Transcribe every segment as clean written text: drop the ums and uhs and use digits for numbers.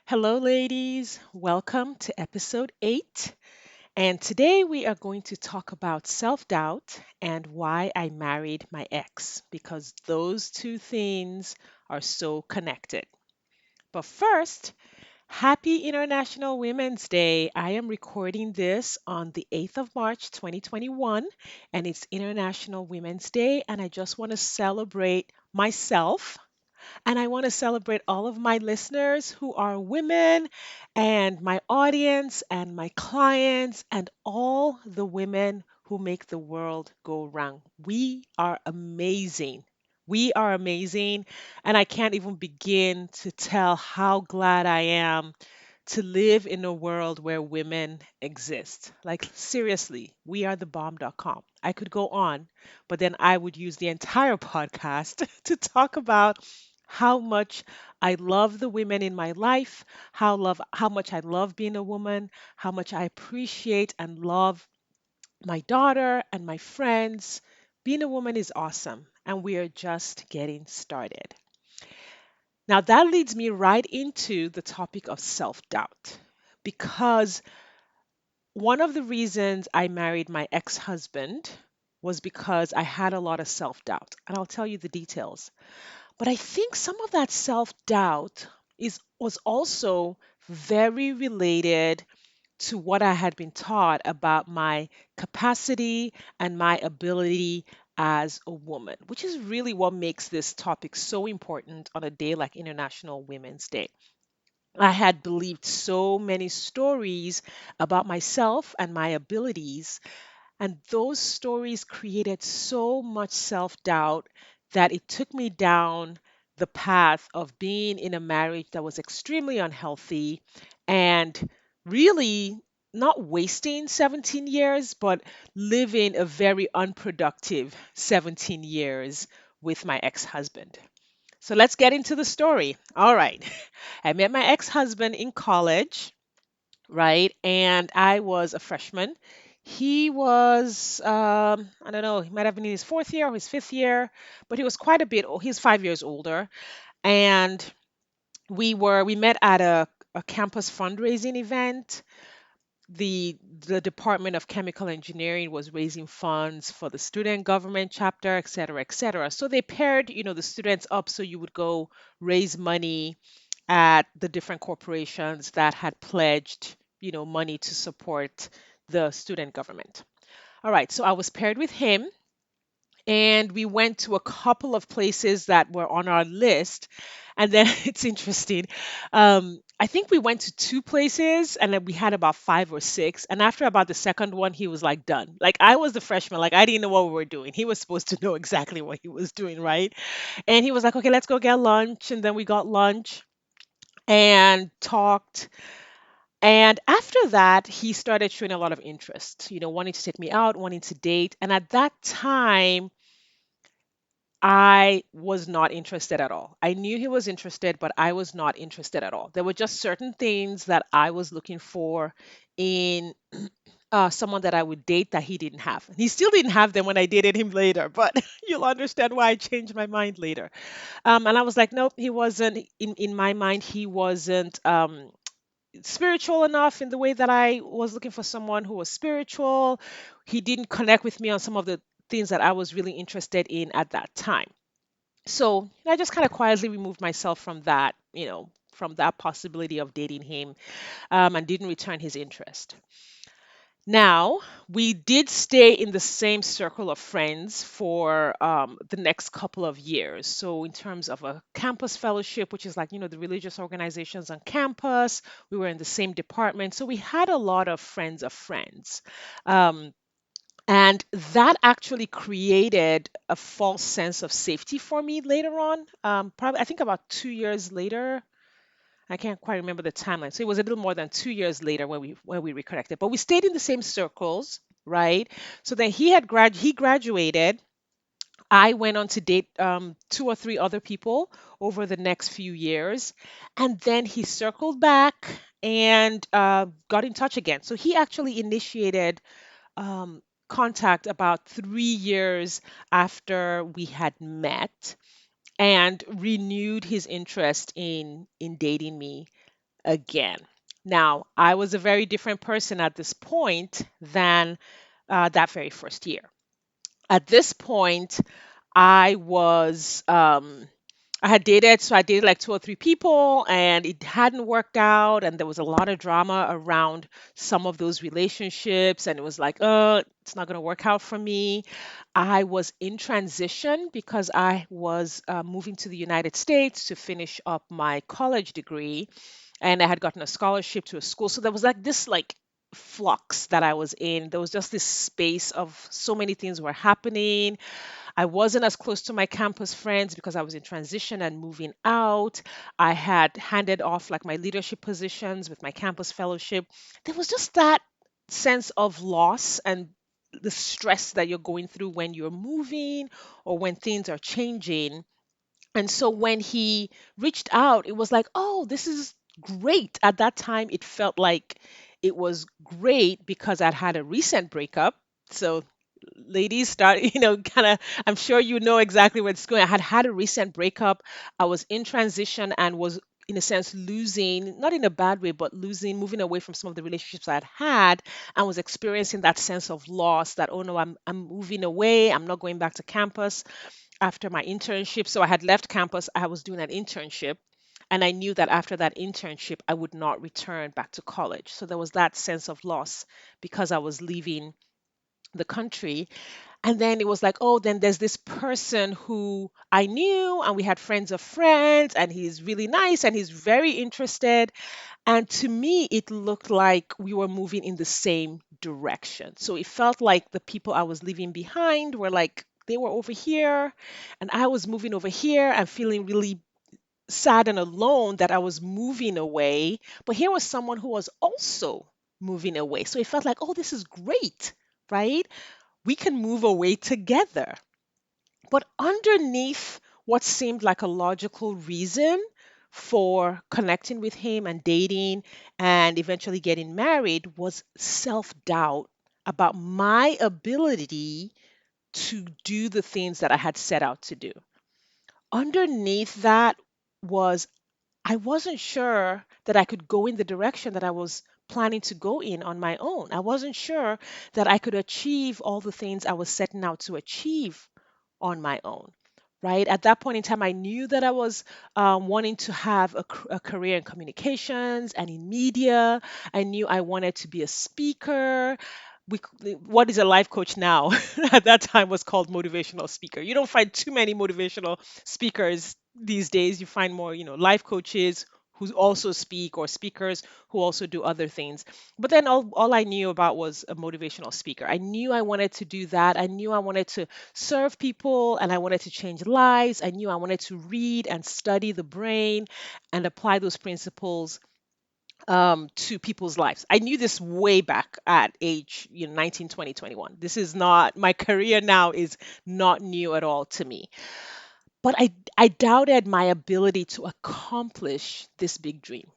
Hello, ladies. Welcome to episode 8. And today we are going to talk about self doubt and why I married my ex, because those two things are so connected. But first, happy International Women's Day. I am recording this on the 8th of March, 2021, and it's International Women's Day. And I just want to celebrate myself and I want to celebrate all of my listeners who are women and my audience and my clients and all the women who make the world go round. We are amazing. We are amazing. And I can't even begin to tell how glad I am to live in a world where women exist. Like, seriously, we are the bomb.com. I could go on, but then I would use the entire podcast to talk about how much I love the women in my life, how much I love being a woman, how much I appreciate and love my daughter and my friends. Being a woman is awesome, and we are just getting started. Now, that leads me right into the topic of self doubt because one of the reasons I married my ex husband was because I had a lot of self doubt. And I'll tell you the details. But I think some of that self-doubt is was also very related to what I had been taught about my capacity and my ability as a woman, which is really what makes this topic so important on a day like International Women's Day. I had believed so many stories about myself and my abilities, and those stories created so much self doubt that it took me down the path of being in a marriage that was extremely unhealthy and really not wasting 17 years, but living a very unproductive 17 years with my ex husband. So let's get into the story. All right. I met my ex husband in college, right? And I was a freshman. He was, I don't know, he might have been in his fourth year or his fifth year, but he was quite a bit old. He's 5 years older. And we met at a campus fundraising event. The Department of Chemical Engineering was raising funds for the student government chapter, et cetera, et cetera. So they paired, the students up so you would go raise money at the different corporations that had pledged, money to support the student government. All right, so I was paired with him and we went to a couple of places that were on our list. And then it's interesting. I think we went to two places and then we had about five or six. And after about the second one, he was like, done. Like, I was the freshman, like, I didn't know what we were doing. He was supposed to know exactly what he was doing, right? And he was like, okay, let's go get lunch. And then we got lunch and talked. And after that, he started showing a lot of interest, wanting to take me out, wanting to date. And at that time, I was not interested at all. I knew he was interested, but I was not interested at all. There were just certain things that I was looking for in someone that I would date that he didn't have. He still didn't have them when I dated him later, but you'll understand why I changed my mind later. And I was like, nope, he wasn't, in my mind, he wasn't spiritual enough in the way that I was looking for someone who was spiritual. He didn't connect with me on some of the things that I was really interested in at that time. So I just kind of quietly removed myself from that, from that possibility of dating him, and didn't return his interest. Now, we did stay in the same circle of friends for the next couple of years. So, in terms of a campus fellowship, which is like, the religious organizations on campus, we were in the same department. So, we had a lot of friends of friends. Um, and that actually created a false sense of safety for me later on. Probably, I think about 2 years later, I can't quite remember the timeline. So it was a little more than 2 years later when we reconnected. But we stayed in the same circles, right? So then he graduated. I went on to date two or three other people over the next few years, and then he circled back and got in touch again. So he actually initiated contact about 3 years after we had met and renewed his interest in dating me again. Now, I was a very different person at this point than that very first year. At this point, I was I had dated, so I dated like two or three people, and it hadn't worked out, and there was a lot of drama around some of those relationships, and it was like, it's not going to work out for me. I was in transition because I was moving to the United States to finish up my college degree, and I had gotten a scholarship to a school. So there was like this like flux that I was in. There was just this space of so many things were happening. I wasn't as close to my campus friends because I was in transition and moving out. I had handed off like my leadership positions with my campus fellowship. There was just that sense of loss and the stress that you're going through when you're moving or when things are changing. And so when he reached out, it was like, oh, this is great. At that time, it felt like it was great because I'd had a recent breakup. So, ladies, start, kind of, I'm sure you know exactly where it's going. I had had a recent breakup. I was in transition and was, in a sense, losing, not in a bad way, but losing, moving away from some of the relationships I'd had and was experiencing that sense of loss that, oh no, I'm moving away. I'm not going back to campus after my internship. So I had left campus, I was doing an internship, and I knew that after that internship, I would not return back to college. So there was that sense of loss because I was leaving the country. And then it was like, oh, then there's this person who I knew, and we had friends of friends, and he's really nice and he's very interested. And to me, it looked like we were moving in the same direction. So it felt like the people I was leaving behind were like, they were over here, and I was moving over here and feeling really sad and alone that I was moving away. But here was someone who was also moving away. So it felt like, oh, this is great, right? We can move away together. But underneath what seemed like a logical reason for connecting with him and dating and eventually getting married was self doubt about my ability to do the things that I had set out to do. Underneath that was I wasn't sure that I could go in the direction that I was planning to go in on my own. I wasn't sure that I could achieve all the things I was setting out to achieve on my own. Right at that point in time, I knew that I was wanting to have a career in communications and in media. I knew I wanted to be a speaker. What is a life coach now? At that time was called motivational speaker. You don't find too many motivational speakers these days. You find more, life coaches who also speak or speakers who also do other things. But then all I knew about was a motivational speaker. I knew I wanted to do that. I knew I wanted to serve people and I wanted to change lives. I knew I wanted to read and study the brain and apply those principles to people's lives. I knew this way back at age, 19, 20, 21. This is not, my career now is not new at all to me. But I doubted my ability to accomplish this big dream.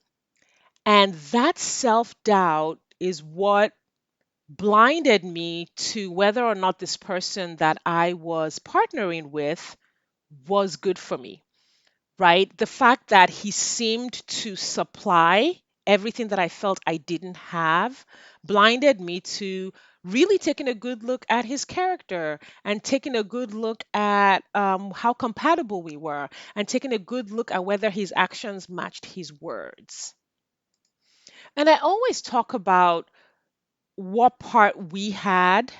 And that self doubt is what blinded me to whether or not this person that I was partnering with was good for me, right? The fact that he seemed to supply everything that I felt I didn't have blinded me to really taking a good look at his character and taking a good look at how compatible we were and taking a good look at whether his actions matched his words. And I always talk about what part we had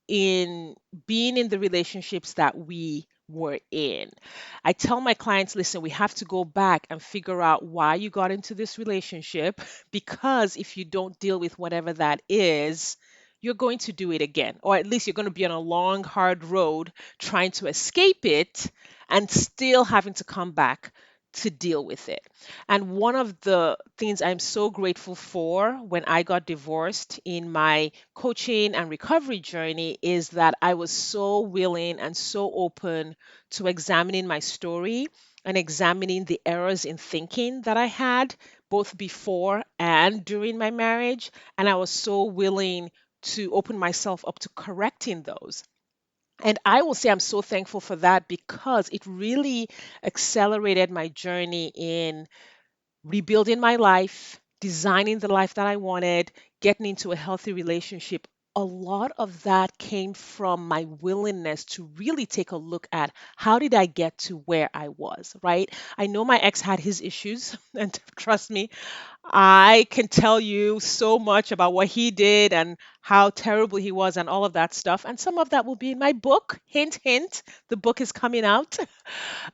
in being in the relationships that we were in. I tell my clients, listen, we have to go back and figure out why you got into this relationship because if you don't deal with whatever that is, you're going to do it again, or at least you're going to be on a long, hard road trying to escape it and still having to come back to deal with it. And one of the things I'm so grateful for when I got divorced in my coaching and recovery journey is that I was so willing and so open to examining my story and examining the errors in thinking that I had both before and during my marriage. And I was so willing to open myself up to correcting those. And I will say I'm so thankful for that because it really accelerated my journey in rebuilding my life, designing the life that I wanted, getting into a healthy relationship, a lot of that came from my willingness to really take a look at how did I get to where I was, right? I know my ex had his issues, and trust me, I can tell you so much about what he did and how terrible he was and all of that stuff. And some of that will be in my book. Hint, hint, the book is coming out.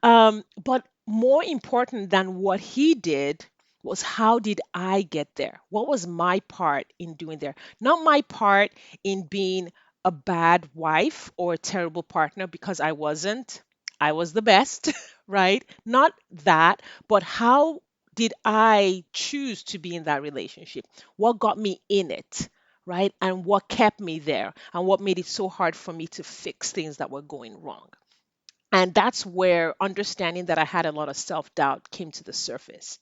But more important than what he did was how did I get there? What was my part in doing there? Not my part in being a bad wife or a terrible partner because I wasn't. I was the best, right? Not that, but how did I choose to be in that relationship? What got me in it, right? And what kept me there? And what made it so hard for me to fix things that were going wrong? And that's where understanding that I had a lot of self doubt came to the surface.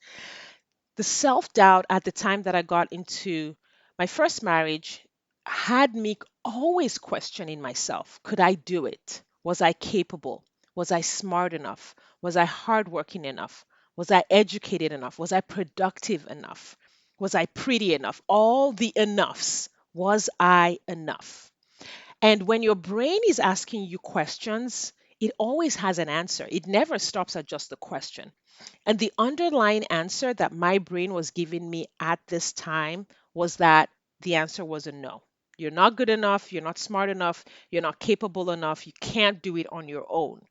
The self doubt at the time that I got into my first marriage had me always questioning myself. Could I do it? Was I capable? Was I smart enough? Was I hardworking enough? Was I educated enough? Was I productive enough? Was I pretty enough? All the enoughs. Was I enough? And when your brain is asking you questions, it always has an answer. It never stops at just the question. And the underlying answer that my brain was giving me at this time was that the answer was a no. You're not good enough. You're not smart enough. You're not capable enough. You can't do it on your own,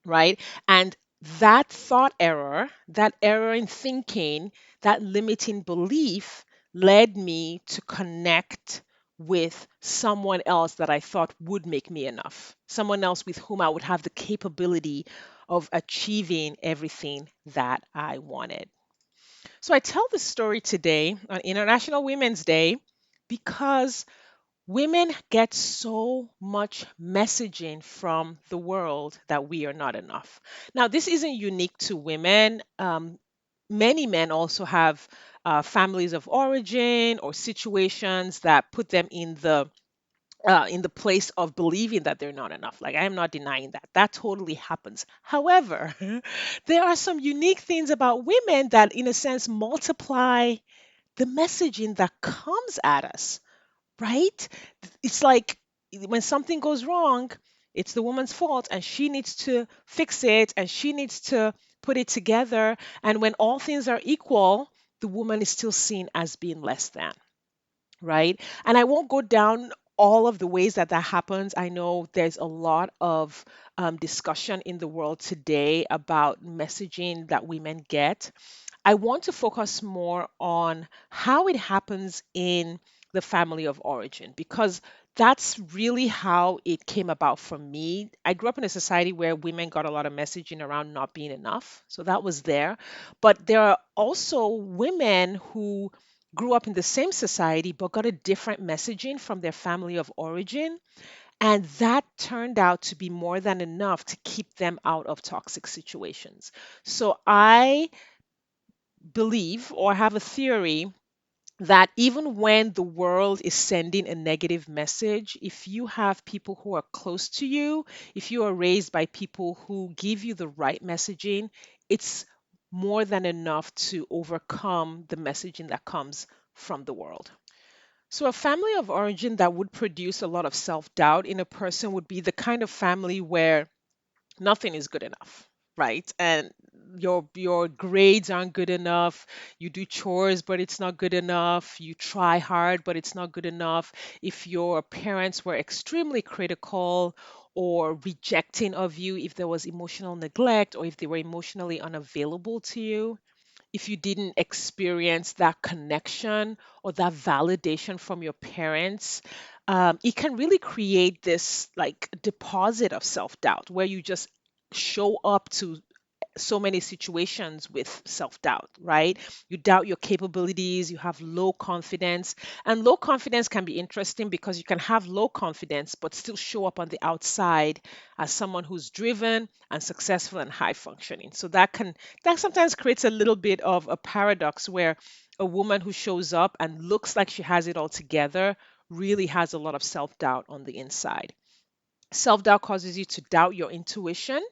right? And that thought error, that error in thinking, that limiting belief led me to connect with someone else that I thought would make me enough, someone else with whom I would have the capability of achieving everything that I wanted. So I tell this story today on International Women's Day because women get so much messaging from the world that we are not enough. Now, this isn't unique to women. Many men also have families of origin or situations that put them in the place of believing that they're not enough. Like, I am not denying that. That totally happens. However, there are some unique things about women that, in a sense, multiply the messaging that comes at us, right? It's like when something goes wrong, it's the woman's fault and she needs to fix it and she needs to put it together. And when all things are equal, the woman is still seen as being less than, right? And I won't go down all of the ways that that happens. I know there's a lot of discussion in the world today about messaging that women get. I want to focus more on how it happens in the family of origin because that's really how it came about for me. I grew up in a society where women got a lot of messaging around not being enough. So that was there. But there are also women who grew up in the same society but got a different messaging from their family of origin. And that turned out to be more than enough to keep them out of toxic situations. So I believe or have a theory that even when the world is sending a negative message, if you have people who are close to you, if you are raised by people who give you the right messaging, it's more than enough to overcome the messaging that comes from the world. So, a family of origin that would produce a lot of self doubt in a person would be the kind of family where nothing is good enough, right? And your grades aren't good enough. You do chores but it's not good enough. You try hard but it's not good enough. If your parents were extremely critical or rejecting of you, if there was emotional neglect or if they were emotionally unavailable to you, if you didn't experience that connection or that validation from your parents, it can really create this like deposit of self doubt where you just show up to so many situations with self doubt, right? You doubt your capabilities, you have low confidence. And low confidence can be interesting because you can have low confidence but still show up on the outside as someone who's driven and successful and high functioning. So that sometimes creates a little bit of a paradox where a woman who shows up and looks like she has it all together really has a lot of self doubt on the inside. Self doubt causes you to doubt your intuition,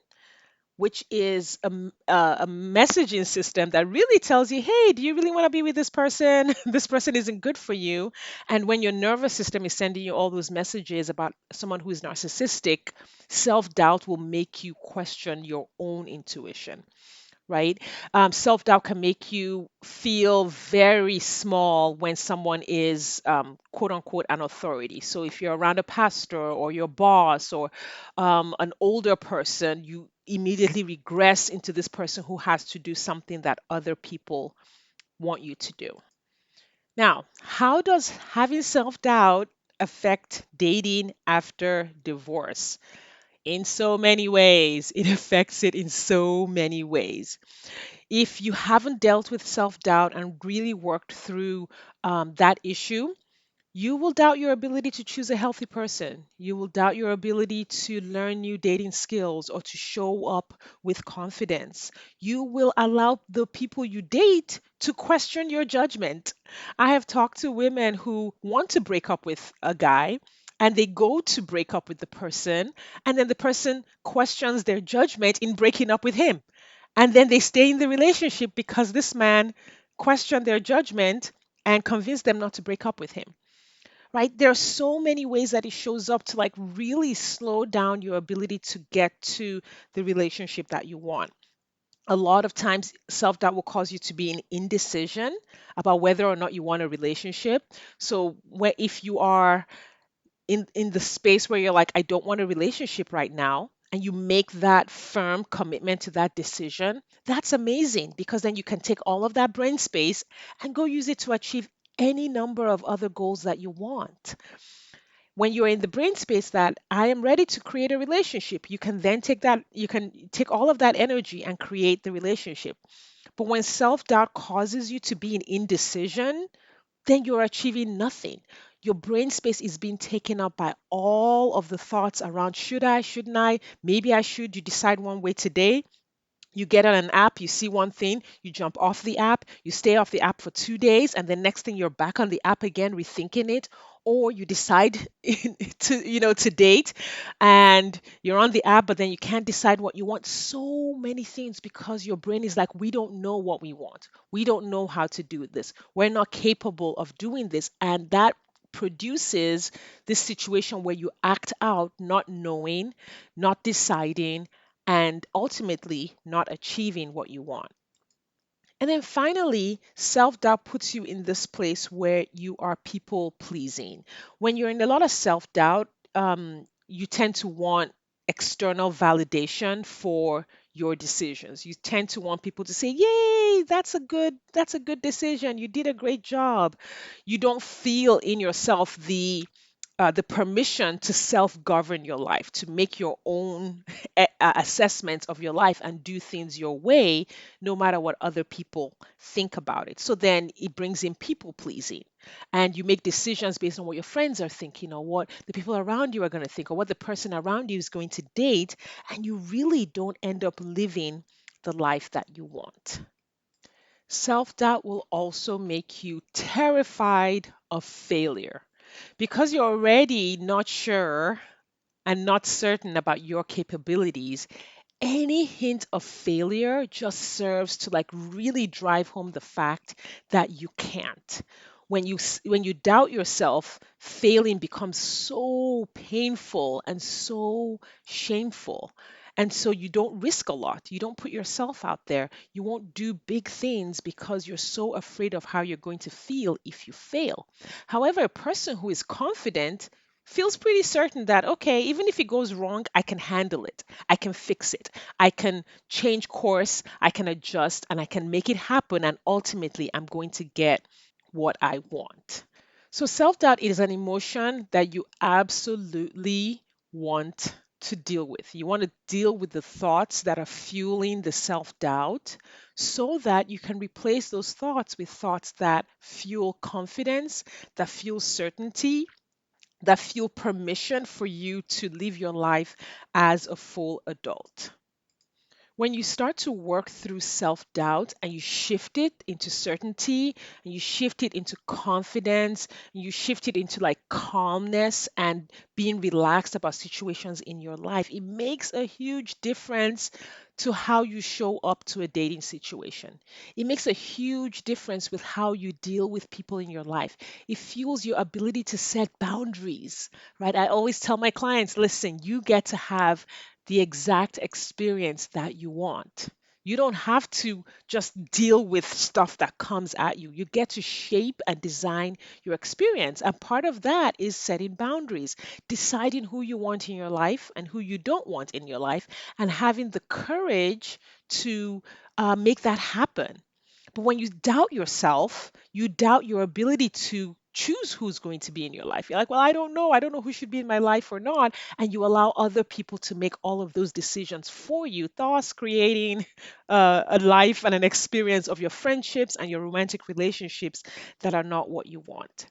which is a messaging system that really tells you, hey, do you really want to be with this person? This person isn't good for you. And when your nervous system is sending you all those messages about someone who is narcissistic, self doubt will make you question your own intuition, right? Self doubt can make you feel very small when someone is, quote unquote, an authority. So if you're around a pastor or your boss or an older person, you immediately regress into this person who has to do something that other people want you to do. Now, how does having self doubt affect dating after divorce? In so many ways. It affects it in so many ways. If you haven't dealt with self doubt and really worked through that issue, you will doubt your ability to choose a healthy person. You will doubt your ability to learn new dating skills or to show up with confidence. You will allow the people you date to question your judgment. I have talked to women who want to break up with a guy and they go to break up with the person, and then the person questions their judgment in breaking up with him. And then they stay in the relationship because this man questioned their judgment and convinced them not to break up with him, right? There are so many ways that it shows up to like really slow down your ability to get to the relationship that you want. A lot of times, self doubt will cause you to be in indecision about whether or not you want a relationship. So, where if you are in the space where you're like, I don't want a relationship right now, and you make that firm commitment to that decision, that's amazing because then you can take all of that brain space and go use it to achieve any number of other goals that you want. When you're in the brain space that I am ready to create a relationship, you can then you can take all of that energy and create the relationship. But when self doubt causes you to be in indecision, then you're achieving nothing. Your brain space is being taken up by all of the thoughts around should I, shouldn't I, maybe I should. You decide one way today, you get on an app, you see one thing, you jump off the app, you stay off the app for 2 days, and the next thing you're back on the app again, rethinking it. Or you decide to date, and you're on the app, but then you can't decide what you want. So many things because your brain is like, we don't know what we want. We don't know how to do this. We're not capable of doing this. And that produces this situation where you act out not knowing, not deciding, and ultimately not achieving what you want. And then finally, self doubt puts you in this place where you are people pleasing. When you're in a lot of self doubt, you tend to want external validation for your decisions. You tend to want people to say, "Yay, that's a good decision. You did a great job." You don't feel in yourself the permission to self govern your life, to make your own assessments of your life and do things your way, no matter what other people think about it. So then it brings in people pleasing. And you make decisions based on what your friends are thinking, or what the people around you are going to think, or what the person around you is going to date. And you really don't end up living the life that you want. Self doubt will also make you terrified of failure because you're already not sure and not certain about your capabilities. Any hint of failure just serves to like really drive home the fact that you can't. When you doubt yourself, failing becomes so painful and so shameful. And so you don't risk a lot. You don't put yourself out there. You won't do big things because you're so afraid of how you're going to feel if you fail. However, a person who is confident feels pretty certain that, okay, even if it goes wrong, I can handle it. I can fix it. I can change course. I can adjust and I can make it happen. And ultimately, I'm going to get what I want. So, self doubt is an emotion that you absolutely want to deal with. You want to deal with the thoughts that are fueling the self doubt so that you can replace those thoughts with thoughts that fuel confidence, that fuel certainty, that fuel permission for you to live your life as a full adult. When you start to work through self doubt and you shift it into certainty, and you shift it into confidence, and you shift it into like calmness and being relaxed about situations in your life, it makes a huge difference to how you show up to a dating situation. It makes a huge difference with how you deal with people in your life. It fuels your ability to set boundaries, right? I always tell my clients, listen, you get to have the exact experience that you want. You don't have to just deal with stuff that comes at you. You get to shape and design your experience. And part of that is setting boundaries, deciding who you want in your life and who you don't want in your life, and having the courage to make that happen. But when you doubt yourself, you doubt your ability to choose who's going to be in your life. You're like, well, I don't know. I don't know who should be in my life or not. And you allow other people to make all of those decisions for you, thus creating a life and an experience of your friendships and your romantic relationships that are not what you want.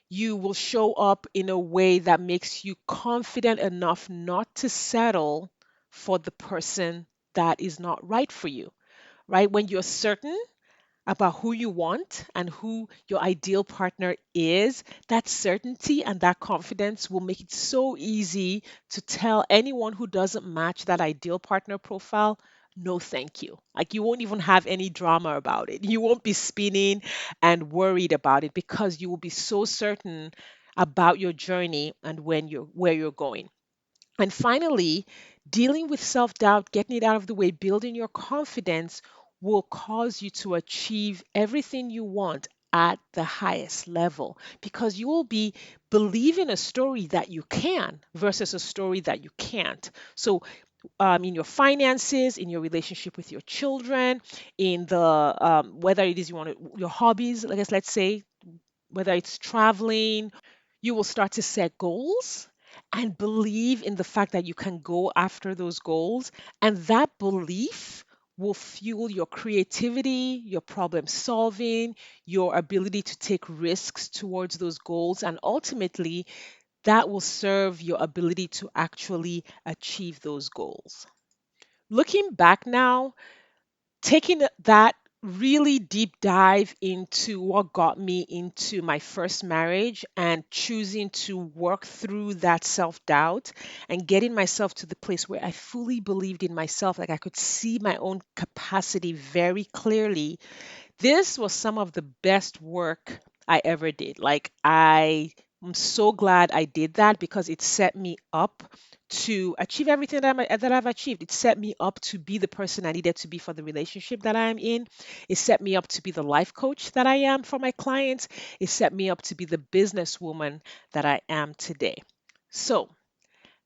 You will show up in a way that makes you confident enough not to settle for the person that is not right for you, right? When you're certain about who you want and who your ideal partner is, that certainty and that confidence will make it so easy to tell anyone who doesn't match that ideal partner profile, no, thank you. Like you won't even have any drama about it. You won't be spinning and worried about it because you will be so certain about your journey and where you're going. And finally, dealing with self doubt, getting it out of the way, building your confidence will cause you to achieve everything you want at the highest level because you will be believing a story that you can versus a story that you can't. So, in your finances, in your relationship with your children, in the whether it is you want to, your hobbies, I guess let's say whether it's traveling, you will start to set goals and believe in the fact that you can go after those goals. And that belief will fuel your creativity, your problem solving, your ability to take risks towards those goals. And ultimately, that will serve your ability to actually achieve those goals. Looking back now, taking that really deep dive into what got me into my first marriage and choosing to work through that self doubt and getting myself to the place where I fully believed in myself, like I could see my own capacity very clearly. This was some of the best work I ever did. Like, I am so glad I did that because it set me up to achieve everything that I've achieved. It set me up to be the person I needed to be for the relationship that I'm in. It set me up to be the life coach that I am for my clients. It set me up to be the businesswoman that I am today. So,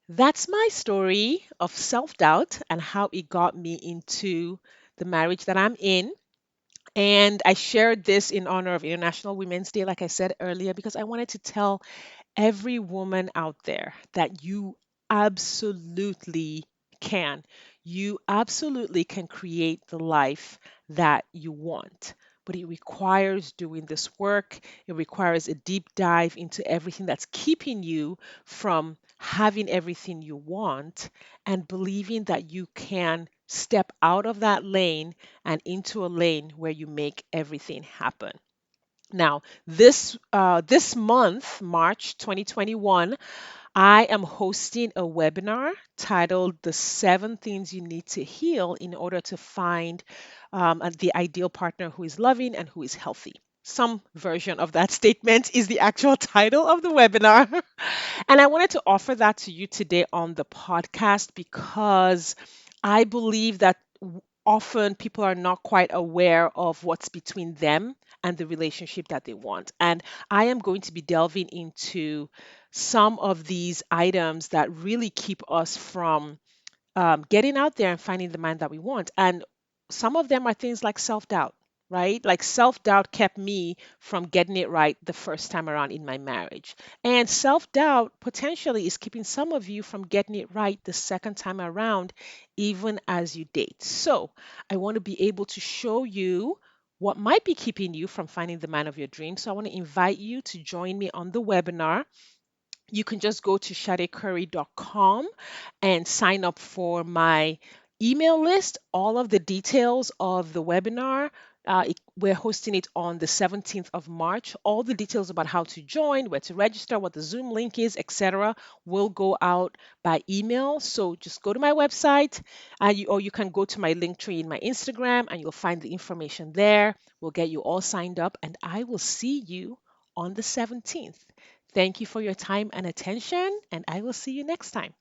that's my story of self doubt and how it got me into the marriage that I'm in. And I shared this in honor of International Women's Day, like I said earlier, because I wanted to tell every woman out there that you absolutely can. You absolutely can create the life that you want. But it requires doing this work. It requires a deep dive into everything that's keeping you from having everything you want and believing that you can step out of that lane and into a lane where you make everything happen. Now, this month, March 2021, I am hosting a webinar titled "The Seven Things You Need to Heal in Order to Find the Ideal Partner Who is Loving and Who is Healthy." Some version of that statement is the actual title of the webinar. And I wanted to offer that to you today on the podcast because I believe that often people are not quite aware of what's between them and the relationship that they want. And I am going to be delving into some of these items that really keep us from getting out there and finding the man that we want. And some of them are things like self doubt, right? Like self doubt kept me from getting it right the first time around in my marriage. And self doubt potentially is keeping some of you from getting it right the second time around, even as you date. So I want to be able to show you what might be keeping you from finding the man of your dreams. So I want to invite you to join me on the webinar. You can just go to shadecurry.com and sign up for my email list. All of the details of the webinar We're hosting it on the 17th of March. All the details about how to join, where to register, what the Zoom link is, etc., will go out by email. So just go to my website, or you can go to my link tree in my Instagram, and you'll find the information there. We'll get you all signed up, and I will see you on the 17th. Thank you for your time and attention, and I will see you next time.